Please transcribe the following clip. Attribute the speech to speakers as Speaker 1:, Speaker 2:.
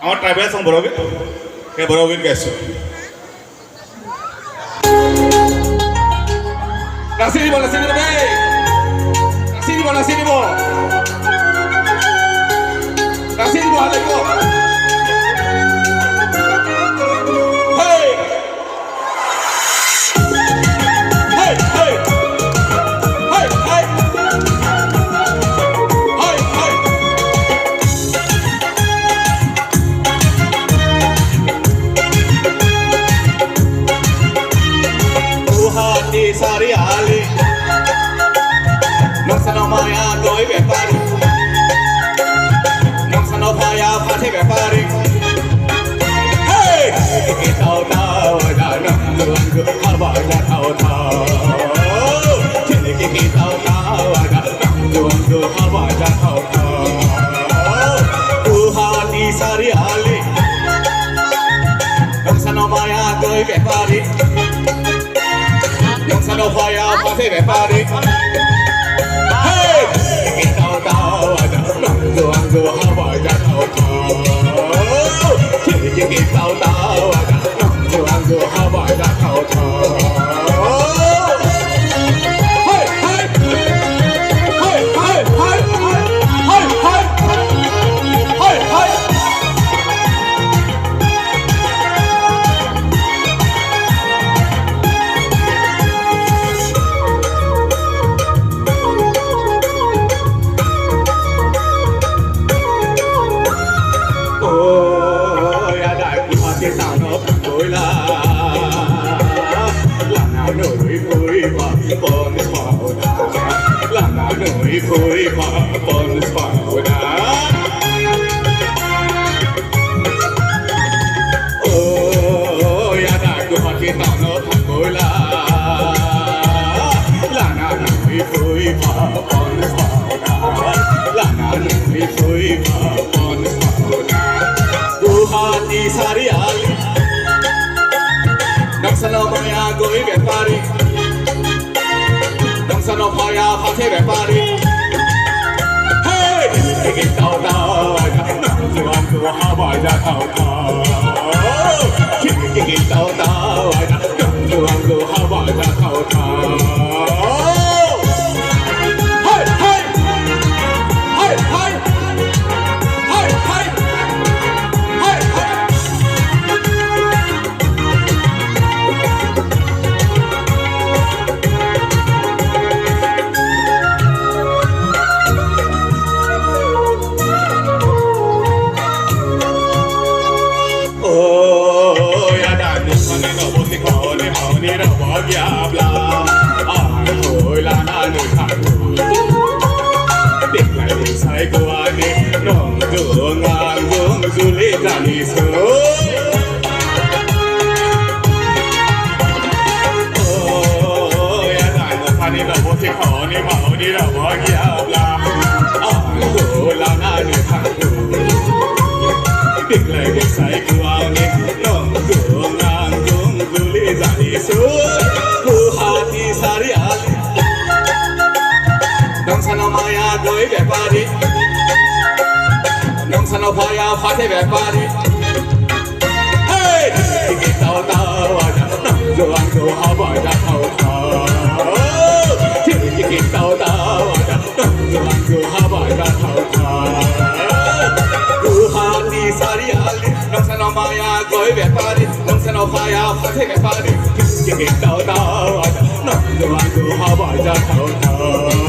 Speaker 1: আমার tribal song বড়গিন কে বড়গিন গাইছো নাচি দিব বে নাচি দিব নাচি দিব লাগিব Sari Ali, nong sano maya doi bepari, nong sano paya pati bepari. Hey, kita tahu dah nong tuanku apa dah tahu tahu. Kini kita tahu dah nong tuanku apa dah tahu tahu. Hati Sari Ali, nong sano maya doi bepari. Sano fire pati bepari. Hey, kita tahu ada nonggo hawa dah tahu tahu. Kita tahu ada nonggo hawa dah tahu tahu. Hey, hey, hey, hey, hey, hey, hey, hey, hey. Pui pa pon spauda oh ya da ku hati tano thakola lana nui pui pa pon spauda lana nui pui pa pon spauda ku hati Sari Ali nang sano maya goi bepari nang sano paya pati bepari. Kita tahu tuanku apa dah tahu tahu. Kita tahu tuanku apa dah tahu tahu. Hai hai hai hai hai hai hai hai. Nong sano paya pati bepari. Hey, kita tahu ada tuanku apa dah tahu tahu. Kita tahu ada tuanku apa dah tahu tahu. Hati Sari Ali, nong sano maya goi bepari, nong sano paya pati bepari. Kita tahu ada tuanku apa dah tahu tahu.